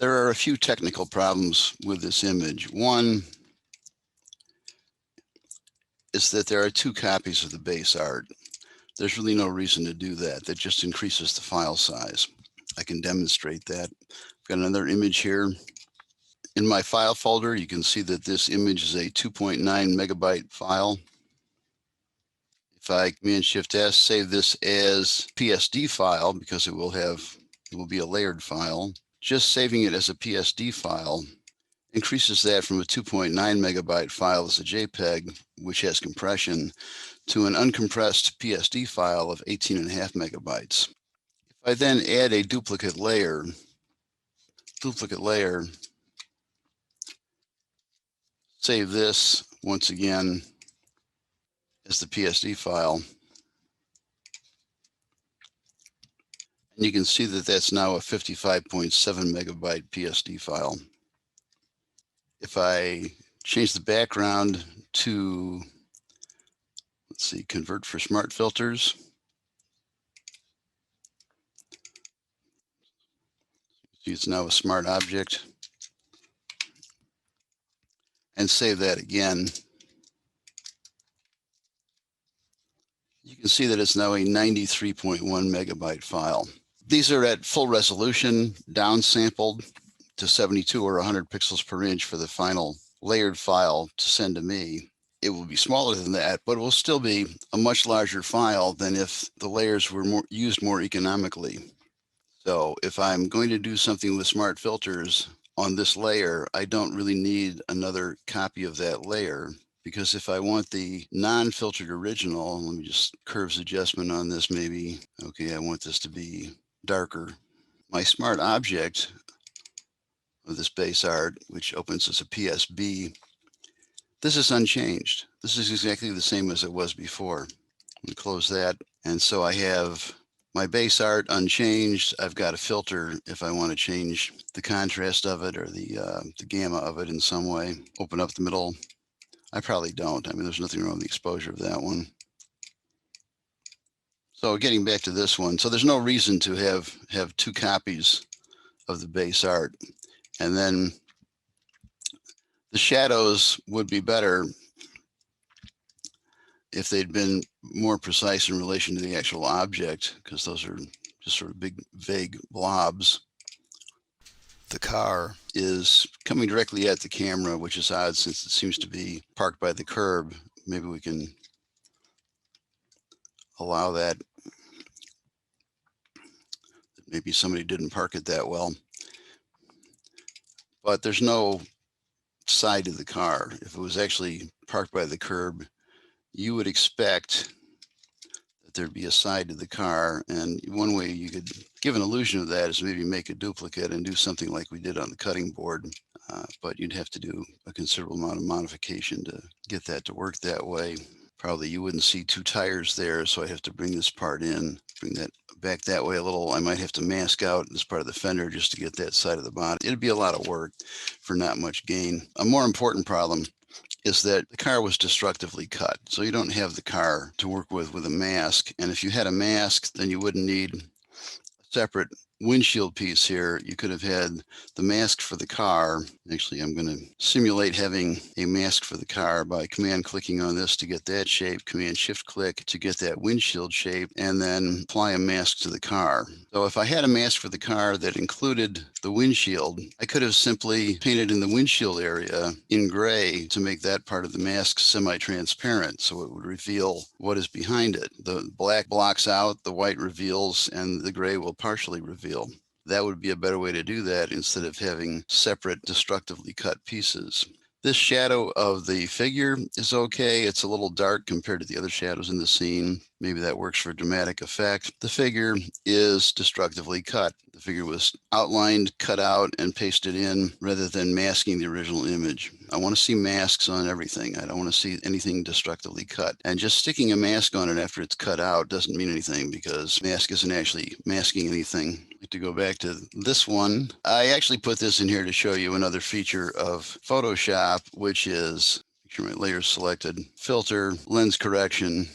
There are a few technical problems with this image. One is that there are two copies of the base art. There's really no reason to do that. That just increases the file size. I can demonstrate that. I've got another image here. In my file folder, you can see that this image is a 2.9 megabyte file. If I Command-Shift-S, save this as PSD file, because it will be a layered file, just saving it as a PSD file increases that from a 2.9 megabyte file as a JPEG, which has compression, to an uncompressed PSD file of 18.5 megabytes. If I then add a duplicate layer, save this once again as the PSD file, and you can see that that's now a 55.7 megabyte PSD file. If I change the background to, let's see, convert for smart filters, see it's now a smart object, and save that again, you can see that it's now a 93.1 megabyte file. These are at full resolution, downsampled to 72 or 100 pixels per inch for the final layered file to send to me. It will be smaller than that, but it will still be a much larger file than if the layers were used more economically. So if I'm going to do something with smart filters on this layer, I don't really need another copy of that layer, because if I want the non-filtered original, let me just curves adjustment on this maybe. Okay, I want this to be darker. My smart object of this base art, which opens as a PSB, this is unchanged. This is exactly the same as it was before. Let me close that. And so I have my base art unchanged. I've got a filter if I want to change the contrast of it or the gamma of it in some way. Open up the middle. I probably don't. I mean, there's nothing wrong with the exposure of that one. So getting back to this one, so there's no reason to have two copies of the base art. And then the shadows would be better if they'd been more precise in relation to the actual object, because those are just sort of big, vague blobs. The car is coming directly at the camera, which is odd since it seems to be parked by the curb. Maybe we can allow that. Maybe somebody didn't park it that well. But there's no side to the car. If it was actually parked by the curb, you would expect that there'd be a side to the car. And one way you could give an illusion of that is maybe make a duplicate and do something like we did on the cutting board. But you'd have to do a considerable amount of modification to get that to work that way. Probably you wouldn't see two tires there, so I have to bring this part in, bring that back that way a little. I might have to mask out this part of the fender just to get that side of the body. It'd be a lot of work for not much gain. A more important problem is that the car was destructively cut. So you don't have the car to work with a mask. And if you had a mask, then you wouldn't need a separate windshield piece here. You could have had the mask for the car. Actually, I'm going to simulate having a mask for the car by command clicking on this to get that shape, command shift click to get that windshield shape, and then apply a mask to the car. So if I had a mask for the car that included the windshield, I could have simply painted in the windshield area in gray to make that part of the mask semi-transparent, so it would reveal what is behind it. The black blocks out, the white reveals, and the gray will partially reveal. That would be a better way to do that instead of having separate destructively cut pieces. This shadow of the figure is okay. It's a little dark compared to the other shadows in the scene. Maybe that works for dramatic effect. The figure is destructively cut. The figure was outlined, cut out, and pasted in rather than masking the original image. I want to see masks on everything. I don't want to see anything destructively cut. And just sticking a mask on it after it's cut out doesn't mean anything, because mask isn't actually masking anything. I'd like to go back to this one. I actually put this in here to show you another feature of Photoshop, which is, make sure my layer's selected, filter, lens correction,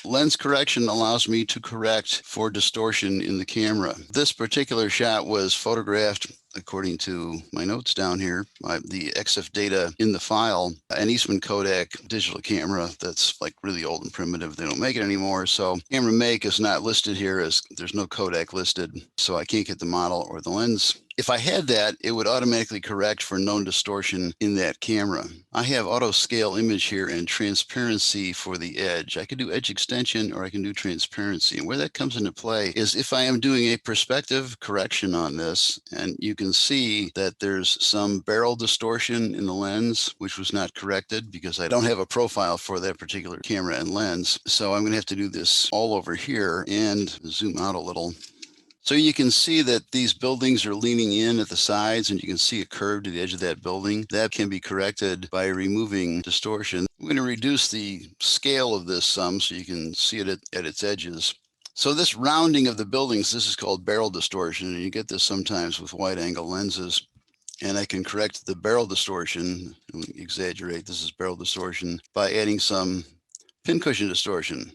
Lens correction allows me to correct for distortion in the camera. This particular shot was photographed, according to my notes down here, the EXIF data in the file, an Eastman Kodak digital camera that's like really old and primitive. They don't make it anymore. So camera make is not listed here, as there's no Kodak listed. So I can't get the model or the lens. If I had that, it would automatically correct for known distortion in that camera. I have auto scale image here and transparency for the edge. I can do edge extension or I can do transparency. And where that comes into play is if I am doing a perspective correction on this, and you can see that there's some barrel distortion in the lens, which was not corrected because I don't have a profile for that particular camera and lens. So I'm going to have to do this all over here and zoom out a little. So you can see that these buildings are leaning in at the sides, and you can see a curve to the edge of that building. That can be corrected by removing distortion. I'm going to reduce the scale of this some so you can see it at its edges. So this rounding of the buildings, this is called barrel distortion, and you get this sometimes with wide angle lenses. And I can correct the barrel distortion, exaggerate, this is barrel distortion, by adding some pincushion distortion.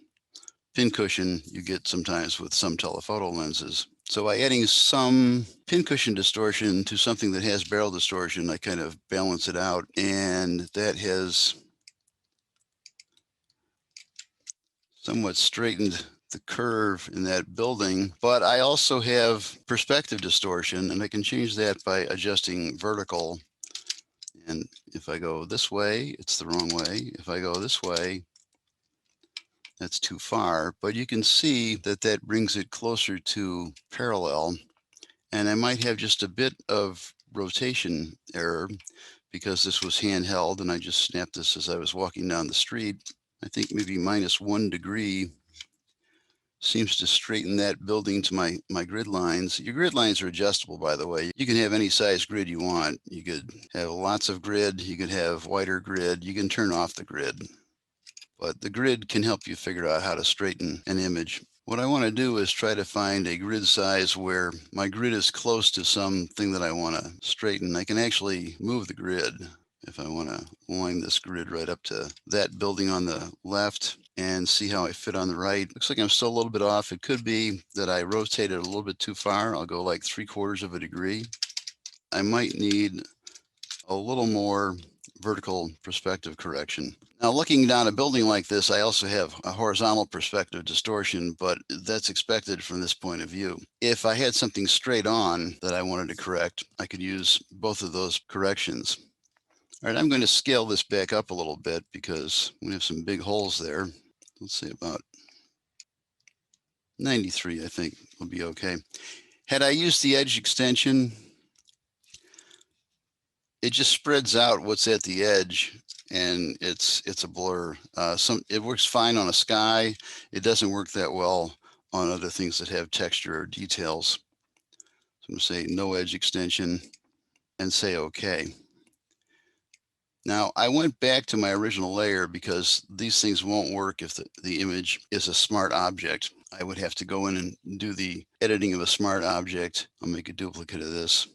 Pincushion you get sometimes with some telephoto lenses. So by adding some pincushion distortion to something that has barrel distortion, I kind of balance it out, and that has somewhat straightened the curve in that building. But I also have perspective distortion, and I can change that by adjusting vertical. And if I go this way, it's the wrong way. If I go this way, that's too far, but you can see that that brings it closer to parallel. And I might have just a bit of rotation error because this was handheld and I just snapped this as I was walking down the street. I think maybe -1 degree seems to straighten that building to my grid lines. Your grid lines are adjustable, by the way. You can have any size grid you want. You could have lots of grid, you could have wider grid, you can turn off the grid. But the grid can help you figure out how to straighten an image. What I want to do is try to find a grid size where my grid is close to something that I want to straighten. I can actually move the grid if I want to line this grid right up to that building on the left and see how I fit on the right. Looks like I'm still a little bit off. It could be that I rotated a little bit too far. I'll go like 3/4 of a degree. I might need a little more vertical perspective correction. Now, looking down a building like this, I also have a horizontal perspective distortion, but that's expected from this point of view. If I had something straight on that I wanted to correct, I could use both of those corrections. All right, I'm going to scale this back up a little bit because we have some big holes there. Let's say about 93, I think will be okay. Had I used the edge extension, it just spreads out what's at the edge, and it's a blur. It works fine on a sky. It doesn't work that well on other things that have texture or details. So I'm going to say no edge extension and say OK. Now I went back to my original layer because these things won't work if the image is a smart object. I would have to go in and do the editing of a smart object. I'll make a duplicate of this.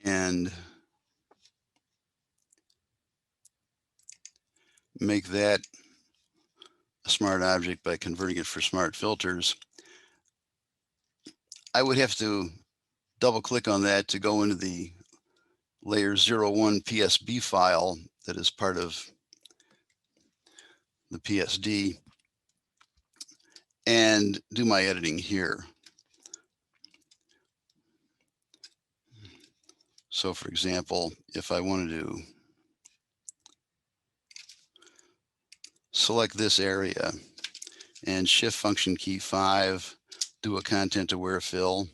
And make that a smart object by converting it for smart filters. I would have to double click on that to go into the layer 01 PSB file that is part of the PSD and do my editing here. So for example, if I wanted to select this area and shift function key 5, do a content aware fill.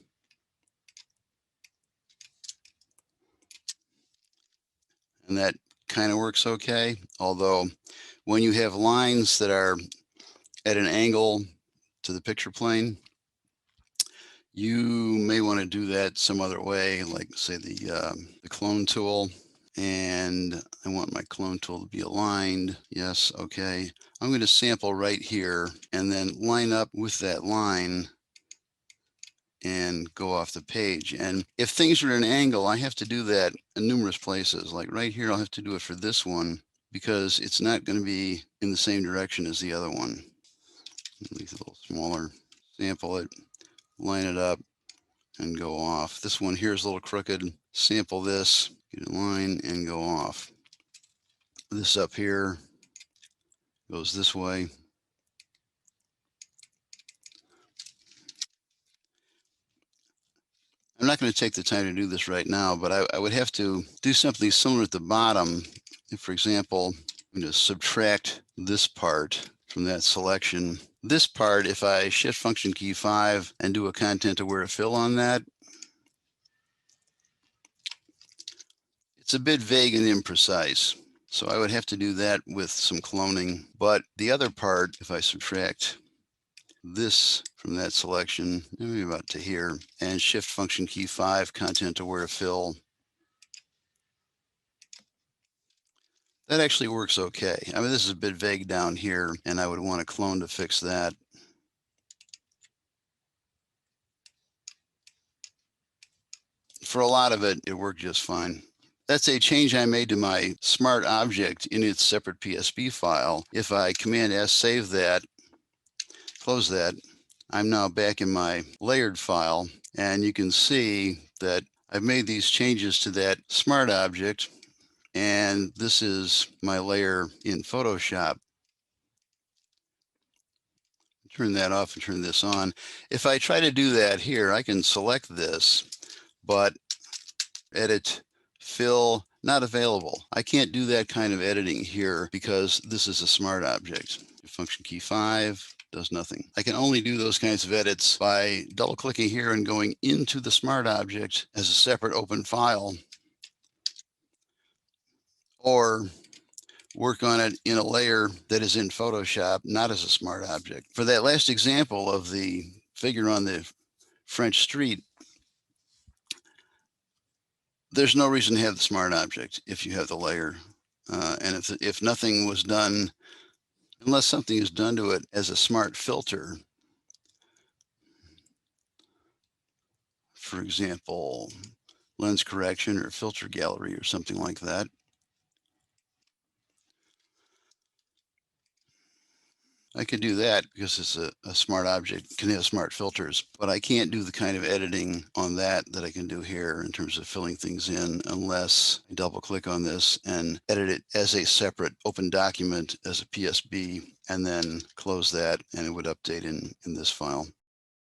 And that kind of works okay. Although when you have lines that are at an angle to the picture plane, you may want to do that some other way, like say the clone tool. And I want my clone tool to be aligned. Yes, okay. I'm going to sample right here and then line up with that line and go off the page. And if things are at an angle, I have to do that in numerous places. Like right here, I'll have to do it for this one because it's not going to be in the same direction as the other one. Make it a little smaller, sample it, line it up, and go off. This one here is a little crooked. Sample this, get in line, and go off. This up here goes this way. I'm not going to take the time to do this right now, but I would have to do something similar at the bottom. If, for example, I'm going to subtract this part from that selection. This part, if I shift function key 5 and do a content aware fill on that, it's a bit vague and imprecise. So I would have to do that with some cloning. But the other part, if I subtract this from that selection, maybe about to here, and shift function key 5, content aware fill, that actually works okay. I mean, this is a bit vague down here, and I would want a clone to fix that. For a lot of it, it worked just fine. That's a change I made to my smart object in its separate PSB file. If I Command S save that, close that, I'm now back in my layered file, and you can see that I've made these changes to that smart object, and this is my layer in Photoshop. Turn that off and turn this on. If I try to do that here, I can select this, but edit, fill, not available. I can't do that kind of editing here because this is a smart object. Function key 5 does nothing. I can only do those kinds of edits by double clicking here and going into the smart object as a separate open file, or work on it in a layer that is in Photoshop, not as a smart object. For that last example of the figure on the French street, there's no reason to have the smart object if you have the layer. And if nothing was done, unless something is done to it as a smart filter, for example, lens correction or filter gallery or something like that, I could do that because it's a smart object, can have smart filters, but I can't do the kind of editing on that I can do here in terms of filling things in unless I double click on this and edit it as a separate open document as a PSB, and then close that, and it would update in this file.